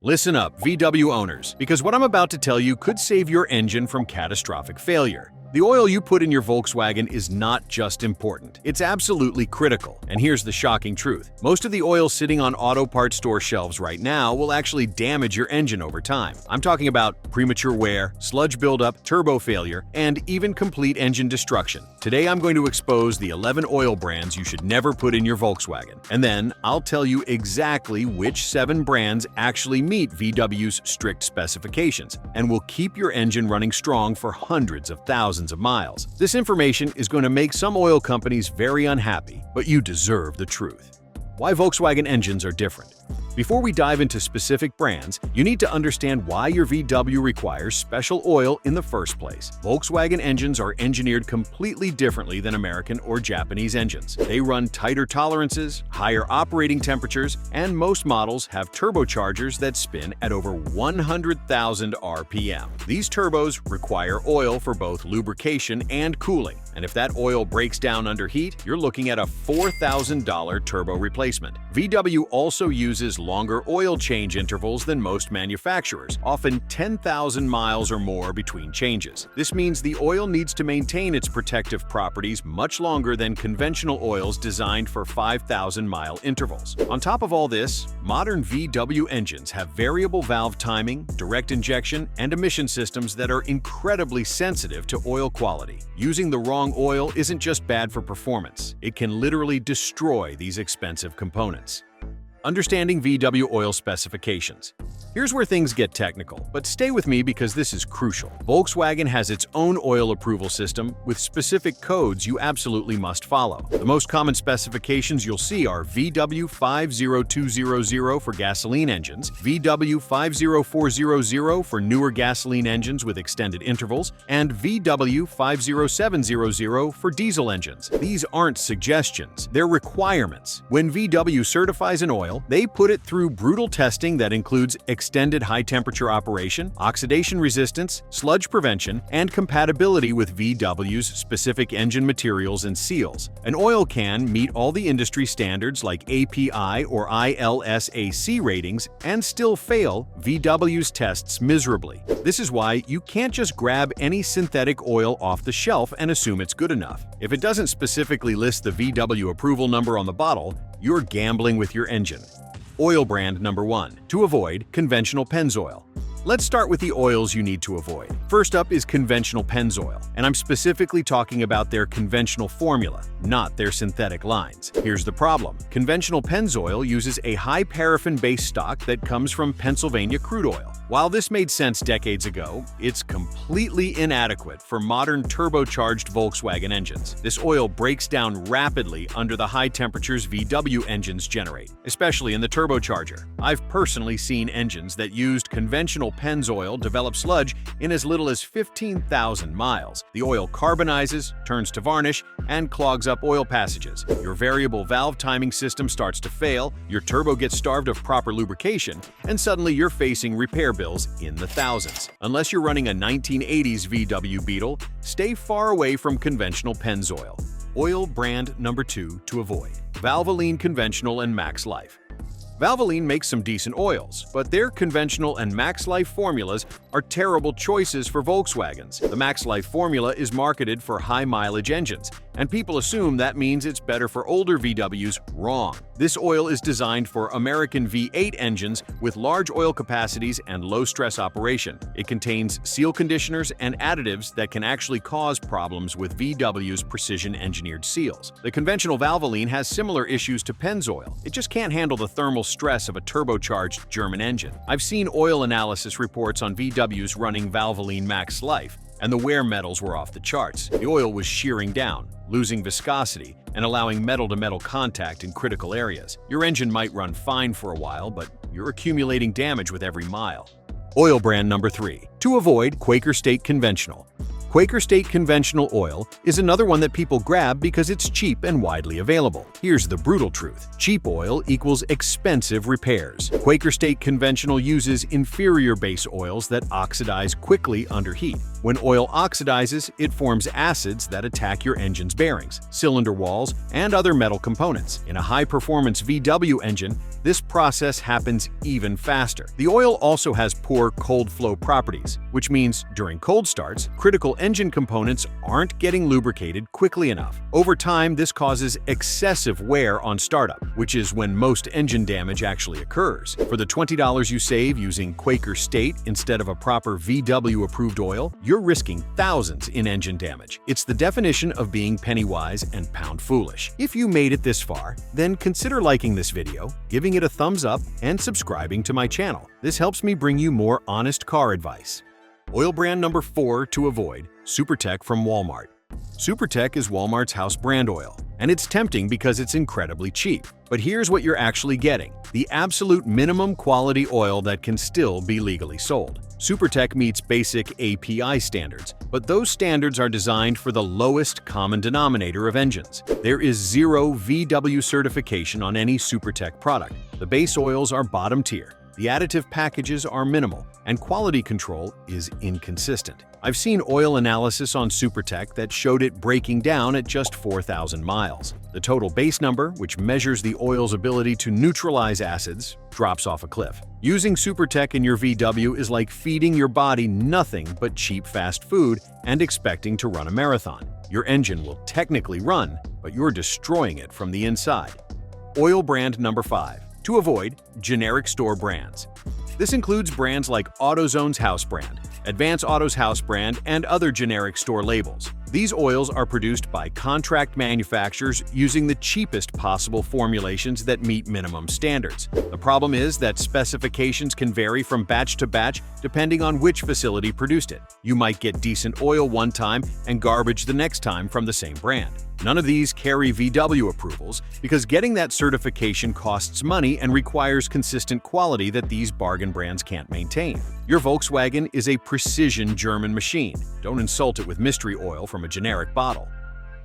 Listen up, VW owners, because what I'm about to tell you could save your engine from catastrophic failure. The oil you put in your Volkswagen is not just important, it's absolutely critical. And here's the shocking truth. Most of the oil sitting on auto parts store shelves right now will actually damage your engine over time. I'm talking about premature wear, sludge buildup, turbo failure, and even complete engine destruction. Today I'm going to expose the 11 oil brands you should never put in your Volkswagen. And then I'll tell you exactly which 7 brands actually meet VW's strict specifications and will keep your engine running strong for hundreds of thousands of miles. This information is going to make some oil companies very unhappy, but you deserve the truth. Why Volkswagen engines are different. Before we dive into specific brands, you need to understand why your VW requires special oil in the first place. Volkswagen engines are engineered completely differently than American or Japanese engines. They run tighter tolerances, higher operating temperatures, and most models have turbochargers that spin at over 100,000 RPM. These turbos require oil for both lubrication and cooling, and if that oil breaks down under heat, you're looking at a $4,000 turbo replacement. VW also uses longer oil change intervals than most manufacturers, often 10,000 miles or more between changes. This means the oil needs to maintain its protective properties much longer than conventional oils designed for 5,000-mile intervals. On top of all this, modern VW engines have variable valve timing, direct injection, and emission systems that are incredibly sensitive to oil quality. Using the wrong oil isn't just bad for performance, it can literally destroy these expensive components. Understanding VW oil specifications. Here's where things get technical, but stay with me because this is crucial. Volkswagen has its own oil approval system with specific codes you absolutely must follow. The most common specifications you'll see are VW 50200 for gasoline engines, VW 50400 for newer gasoline engines with extended intervals, and VW 50700 for diesel engines. These aren't suggestions, they're requirements. When VW certifies an oil, they put it through brutal testing that includes extended high-temperature operation, oxidation resistance, sludge prevention, and compatibility with VW's specific engine materials and seals. An oil can meet all the industry standards like API or ILSAC ratings and still fail VW's tests miserably. This is why you can't just grab any synthetic oil off the shelf and assume it's good enough. If it doesn't specifically list the VW approval number on the bottle, you're gambling with your engine. Oil brand number 1. To avoid, conventional Pennzoil. Let's start with the oils you need to avoid. First up is conventional Pennzoil, and I'm specifically talking about their conventional formula, not their synthetic lines. Here's the problem. Conventional Pennzoil uses a high paraffin base stock that comes from Pennsylvania crude oil. While this made sense decades ago, it's completely inadequate for modern turbocharged Volkswagen engines. This oil breaks down rapidly under the high temperatures VW engines generate, especially in the turbocharger. I've personally seen engines that used conventional Pennzoil develop sludge in as little as 15,000 miles. The oil carbonizes, turns to varnish, and clogs up oil passages. Your variable valve timing system starts to fail, your turbo gets starved of proper lubrication, and suddenly you're facing repair bills in the thousands. Unless you're running a 1980s VW Beetle, stay far away from conventional Pennzoil. Oil brand number 2 to avoid. Valvoline Conventional and Max Life. Valvoline makes some decent oils, but their conventional and Max Life formulas are terrible choices for Volkswagens. The Max Life formula is marketed for high-mileage engines, and people assume that means it's better for older VWs. Wrong. This oil is designed for American V8 engines with large oil capacities and low-stress operation. It contains seal conditioners and additives that can actually cause problems with VW's precision-engineered seals. The conventional Valvoline has similar issues to Pennzoil. It just can't handle the thermal stress of a turbocharged German engine. I've seen oil analysis reports on VWs running Valvoline Max Life, and the wear metals were off the charts. The oil was shearing down, losing viscosity, and allowing metal-to-metal contact in critical areas. Your engine might run fine for a while, but you're accumulating damage with every mile. Oil brand number 3. To avoid, Quaker State Conventional. Quaker State conventional oil is another one that people grab because it's cheap and widely available. Here's the brutal truth. Cheap oil equals expensive repairs. Quaker State conventional uses inferior base oils that oxidize quickly under heat. When oil oxidizes, it forms acids that attack your engine's bearings, cylinder walls, and other metal components. In a high-performance VW engine, this process happens even faster. The oil also has poor cold flow properties, which means during cold starts, critical engine components aren't getting lubricated quickly enough. Over time, this causes excessive wear on startup, which is when most engine damage actually occurs. For the $20 you save using Quaker State instead of a proper VW-approved oil, you're risking thousands in engine damage. It's the definition of being penny-wise and pound-foolish. If you made it this far, then consider liking this video, giving it a thumbs up, and subscribing to my channel. This helps me bring you more honest car advice. Oil brand number 4 to avoid: SuperTech from Walmart. SuperTech is Walmart's house brand oil, and it's tempting because it's incredibly cheap. But here's what you're actually getting: the absolute minimum quality oil that can still be legally sold. SuperTech meets basic API standards, but those standards are designed for the lowest common denominator of engines. There is zero VW certification on any SuperTech product. The base oils are bottom tier. The additive packages are minimal, and quality control is inconsistent. I've seen oil analysis on SuperTech that showed it breaking down at just 4,000 miles. The total base number, which measures the oil's ability to neutralize acids, drops off a cliff. Using SuperTech in your VW is like feeding your body nothing but cheap fast food and expecting to run a marathon. Your engine will technically run, but you're destroying it from the inside. Oil brand number 5. To avoid: generic store brands. This includes brands like AutoZone's house brand, Advance Auto's house brand, and other generic store labels. These oils are produced by contract manufacturers using the cheapest possible formulations that meet minimum standards. The problem is that specifications can vary from batch to batch depending on which facility produced it. You might get decent oil one time and garbage the next time from the same brand. None of these carry VW approvals because getting that certification costs money and requires consistent quality that these bargain brands can't maintain. Your Volkswagen is a precision German machine. Don't insult it with mystery oil from a generic bottle.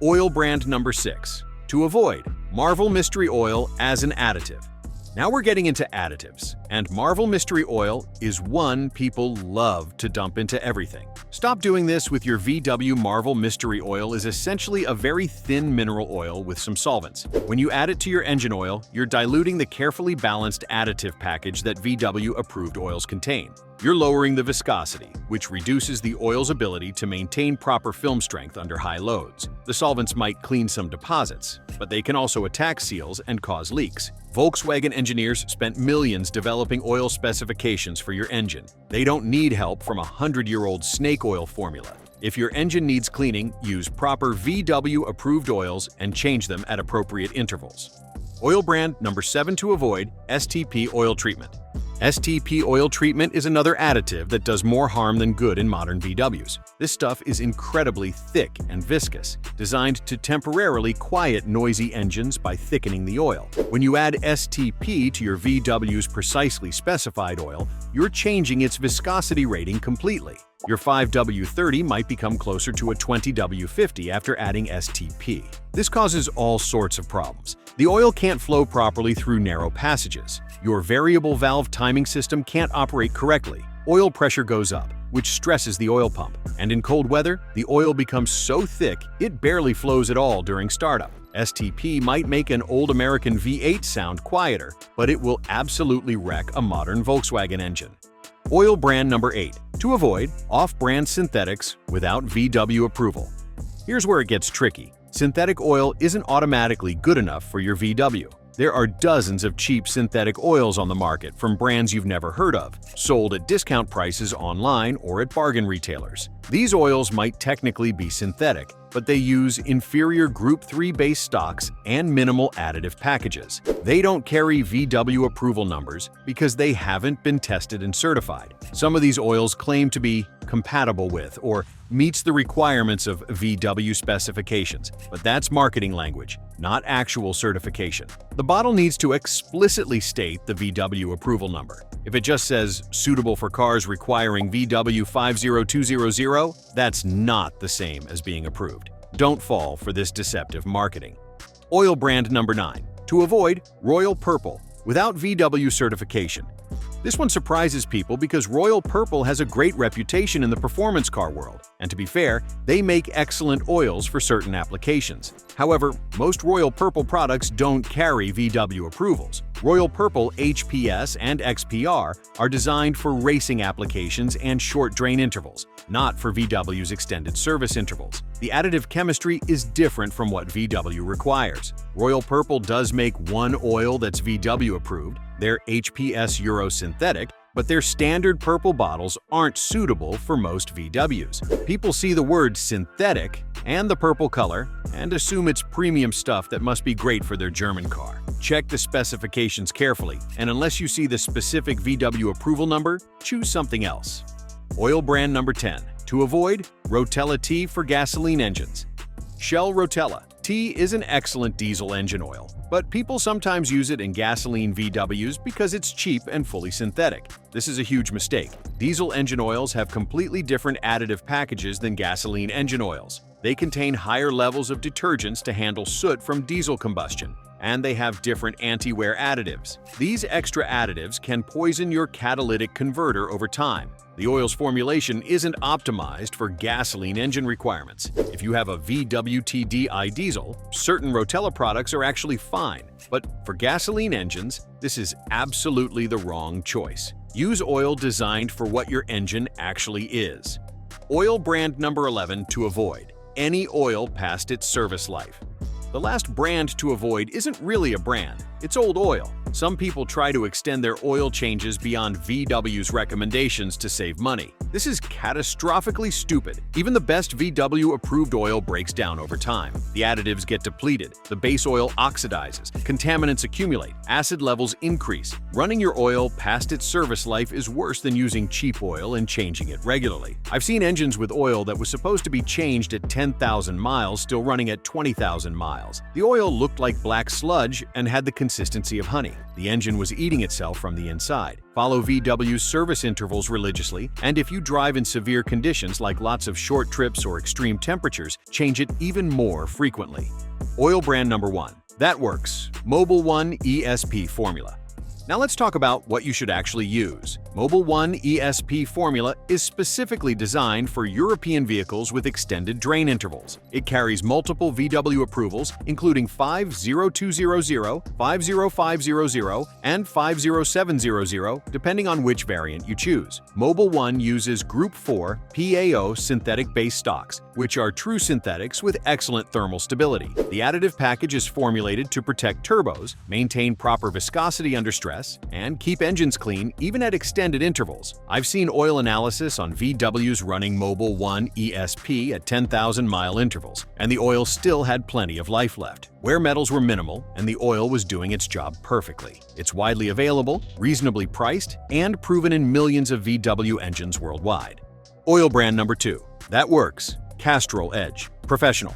Oil brand number 6. To avoid: Marvel Mystery Oil as an additive. Now we're getting into additives, and Marvel Mystery Oil is one people love to dump into everything. Stop doing this with your VW. Marvel Mystery Oil is essentially a very thin mineral oil with some solvents. When you add it to your engine oil, you're diluting the carefully balanced additive package that VW-approved oils contain. You're lowering the viscosity, which reduces the oil's ability to maintain proper film strength under high loads. The solvents might clean some deposits, but they can also attack seals and cause leaks. Volkswagen engineers spent millions developing oil specifications for your engine. They don't need help from a 100-year-old snake oil formula. If your engine needs cleaning, use proper VW-approved oils and change them at appropriate intervals. Oil brand number 7 to avoid: STP oil treatment. STP oil treatment is another additive that does more harm than good in modern VWs. This stuff is incredibly thick and viscous, designed to temporarily quiet noisy engines by thickening the oil. When you add STP to your VW's precisely specified oil, you're changing its viscosity rating completely. Your 5W30 might become closer to a 20W50 after adding STP. This causes all sorts of problems. The oil can't flow properly through narrow passages. Your variable valve timing system can't operate correctly. Oil pressure goes up, which stresses the oil pump. And in cold weather, the oil becomes so thick it barely flows at all during startup. STP might make an old American V8 sound quieter, but it will absolutely wreck a modern Volkswagen engine. Oil brand number 8. To avoid: off-brand synthetics without VW approval. Here's where it gets tricky. Synthetic oil isn't automatically good enough for your VW. There are dozens of cheap synthetic oils on the market from brands you've never heard of, sold at discount prices online or at bargain retailers. These oils might technically be synthetic, but they use inferior Group 3 base stocks and minimal additive packages. They don't carry VW approval numbers because they haven't been tested and certified. Some of these oils claim to be compatible with or meets the requirements of VW specifications, but that's marketing language, not actual certification. The bottle needs to explicitly state the VW approval number. If it just says suitable for cars requiring VW 50200, zero, that's not the same as being approved. Don't fall for this deceptive marketing. Oil brand number 9. To avoid, Royal Purple, without VW certification. This one surprises people because Royal Purple has a great reputation in the performance car world, and to be fair, they make excellent oils for certain applications. However, most Royal Purple products don't carry VW approvals. Royal Purple HPS and XPR are designed for racing applications and short drain intervals, not for VW's extended service intervals. The additive chemistry is different from what VW requires. Royal Purple does make one oil that's VW approved, their HPS Euro Synthetic, but their standard purple bottles aren't suitable for most VWs. People see the word synthetic and the purple color and assume it's premium stuff that must be great for their German car. Check the specifications carefully, and unless you see the specific VW approval number, choose something else. Oil brand number 10. To avoid, Rotella T for gasoline engines. Shell Rotella T is an excellent diesel engine oil, but people sometimes use it in gasoline VWs because it's cheap and fully synthetic. This is a huge mistake. Diesel engine oils have completely different additive packages than gasoline engine oils. They contain higher levels of detergents to handle soot from diesel combustion, and they have different anti-wear additives. These extra additives can poison your catalytic converter over time. The oil's formulation isn't optimized for gasoline engine requirements. If you have a VWTDI diesel, certain Rotella products are actually fine, but for gasoline engines, this is absolutely the wrong choice. Use oil designed for what your engine actually is. Oil brand number 11 to avoid. Any oil past its service life. The last brand to avoid isn't really a brand, it's old oil. Some people try to extend their oil changes beyond VW's recommendations to save money. This is catastrophically stupid. Even the best VW-approved oil breaks down over time. The additives get depleted, the base oil oxidizes, contaminants accumulate, acid levels increase. Running your oil past its service life is worse than using cheap oil and changing it regularly. I've seen engines with oil that was supposed to be changed at 10,000 miles still running at 20,000 miles. The oil looked like black sludge and had the consistency of honey. The engine was eating itself from the inside. Follow VW's service intervals religiously, and if you drive in severe conditions like lots of short trips or extreme temperatures, change it even more frequently. Oil brand number 1. That works. Mobil 1 ESP formula. Now let's talk about what you should actually use. Mobil 1 ESP formula is specifically designed for European vehicles with extended drain intervals. It carries multiple VW approvals, including 50200, 50500, and 50700, depending on which variant you choose. Mobil 1 uses Group 4 PAO synthetic base stocks, which are true synthetics with excellent thermal stability. The additive package is formulated to protect turbos, maintain proper viscosity under stress, and keep engines clean even at extended intervals. I've seen oil analysis on VWs running Mobil 1 ESP at 10,000-mile intervals, and the oil still had plenty of life left. Wear metals were minimal, and the oil was doing its job perfectly. It's widely available, reasonably priced, and proven in millions of VW engines worldwide. Oil brand number 2. That works. Castrol Edge Professional.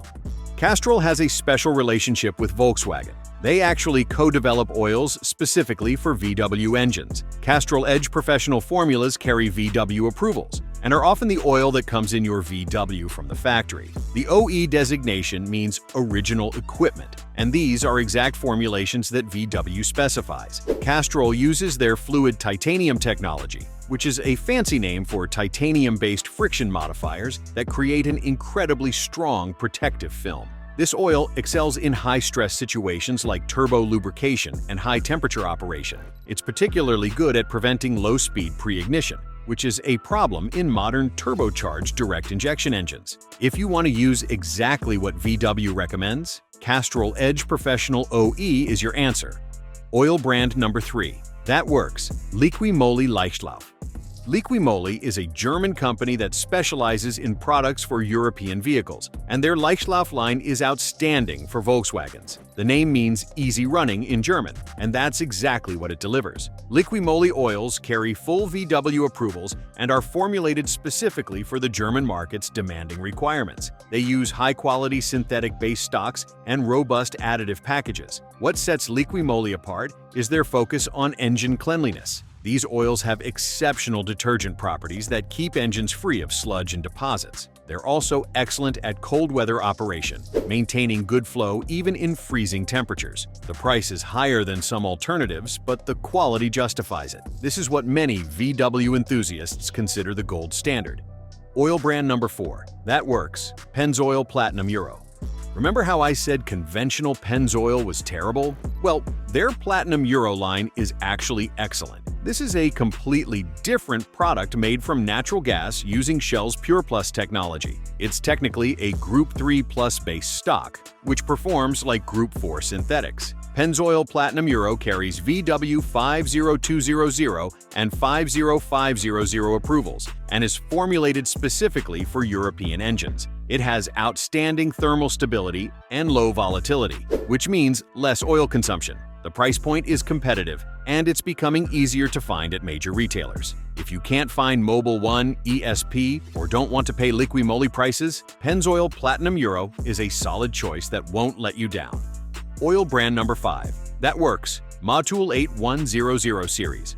Castrol has a special relationship with Volkswagen. They actually co-develop oils specifically for VW engines. Castrol Edge Professional formulas carry VW approvals and are often the oil that comes in your VW from the factory. The OE designation means original equipment, and these are exact formulations that VW specifies. Castrol uses their fluid titanium technology, which is a fancy name for titanium-based friction modifiers that create an incredibly strong protective film. This oil excels in high-stress situations like turbo lubrication and high-temperature operation. It's particularly good at preventing low-speed pre-ignition, which is a problem in modern turbocharged direct injection engines. If you want to use exactly what VW recommends, Castrol Edge Professional OE is your answer. Oil brand number 3. That works. Liqui-Moly Leichtlauf. Liqui-Moly is a German company that specializes in products for European vehicles, and their Leichtlauf line is outstanding for Volkswagens. The name means easy running in German, and that's exactly what it delivers. Liqui-Moly oils carry full VW approvals and are formulated specifically for the German market's demanding requirements. They use high-quality synthetic base stocks and robust additive packages. What sets Liqui-Moly apart is their focus on engine cleanliness. These oils have exceptional detergent properties that keep engines free of sludge and deposits. They're also excellent at cold weather operation, maintaining good flow even in freezing temperatures. The price is higher than some alternatives, but the quality justifies it. This is what many VW enthusiasts consider the gold standard. Oil brand number 4. That works. Pennzoil Platinum Euro. Remember how I said conventional Pennzoil was terrible? Well, their Platinum Euro line is actually excellent. This is a completely different product made from natural gas using Shell's PurePlus technology. It's technically a Group 3+ base stock, which performs like Group 4 synthetics. Pennzoil Platinum Euro carries VW 50200 and 50500 approvals and is formulated specifically for European engines. It has outstanding thermal stability and low volatility, which means less oil consumption. The price point is competitive, and it's becoming easier to find at major retailers. If you can't find Mobil 1 ESP or don't want to pay liqui moly prices, Pennzoil Platinum Euro is a solid choice that won't let you down. Oil brand number 5. That works. Motul 8100 series.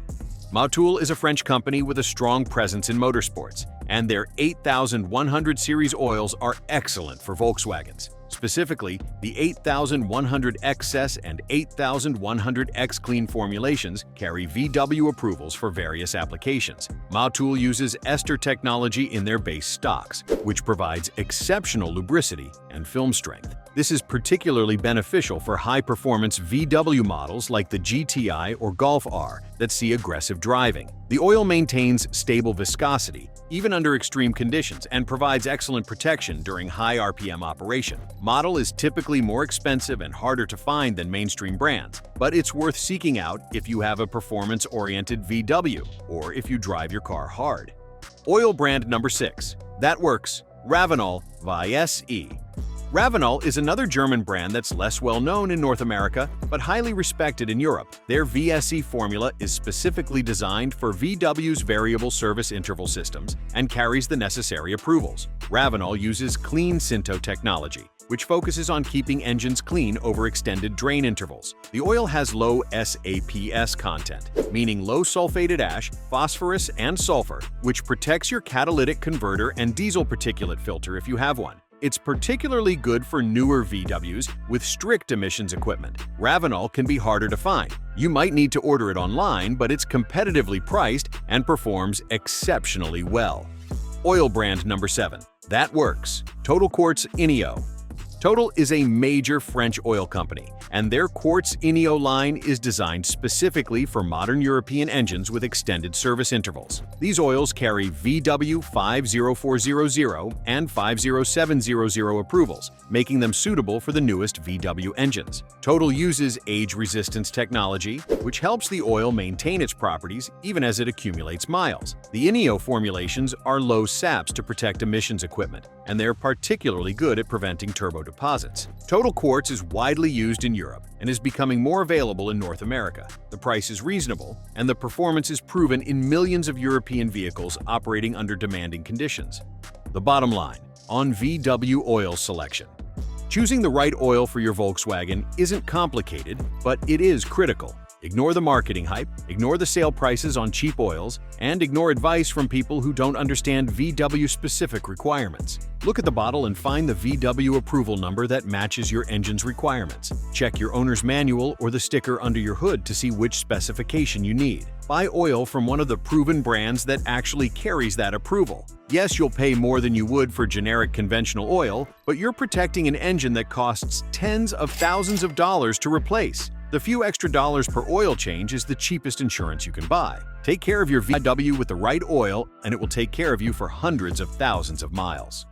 Motul is a French company with a strong presence in motorsports, and their 8100 series oils are excellent for Volkswagens. Specifically, the 8100 XS and 8100 X Clean formulations carry VW approvals for various applications. Motul uses ester technology in their base stocks, which provides exceptional lubricity and film strength. This is particularly beneficial for high-performance VW models like the GTI or Golf R that see aggressive driving. The oil maintains stable viscosity, even under extreme conditions, and provides excellent protection during high RPM operation. Model is typically more expensive and harder to find than mainstream brands, but it's worth seeking out if you have a performance-oriented VW or if you drive your car hard. Oil brand number 6. That works. Ravenol VSE. Ravenol is another German brand that's less well known in North America, but highly respected in Europe. Their VSE formula is specifically designed for VW's variable service interval systems and carries the necessary approvals. Ravenol uses Clean Sinto technology, which focuses on keeping engines clean over extended drain intervals. The oil has low SAPS content, meaning low sulfated ash, phosphorus, and sulfur, which protects your catalytic converter and diesel particulate filter if you have one. It's particularly good for newer VWs with strict emissions equipment. Ravenol can be harder to find. You might need to order it online, but it's competitively priced and performs exceptionally well. Oil brand number 7. That works. Total Quartz Ineo. Total is a major French oil company, and their Quartz Ineo line is designed specifically for modern European engines with extended service intervals. These oils carry VW 50400 and 50700 approvals, making them suitable for the newest VW engines. Total uses age resistance technology, which helps the oil maintain its properties even as it accumulates miles. The Ineo formulations are low SAPs to protect emissions equipment, and they're particularly good at preventing turbo deposits. Total Quartz is widely used in Europe and is becoming more available in North America. The price is reasonable, and the performance is proven in millions of European vehicles operating under demanding conditions. The bottom line on VW oil selection. Choosing the right oil for your Volkswagen isn't complicated, but it is critical. Ignore the marketing hype, ignore the sale prices on cheap oils, and ignore advice from people who don't understand VW-specific requirements. Look at the bottle and find the VW approval number that matches your engine's requirements. Check your owner's manual or the sticker under your hood to see which specification you need. Buy oil from one of the proven brands that actually carries that approval. Yes, you'll pay more than you would for generic conventional oil, but you're protecting an engine that costs tens of thousands of dollars to replace. The few extra dollars per oil change is the cheapest insurance you can buy. Take care of your VW with the right oil, and it will take care of you for hundreds of thousands of miles.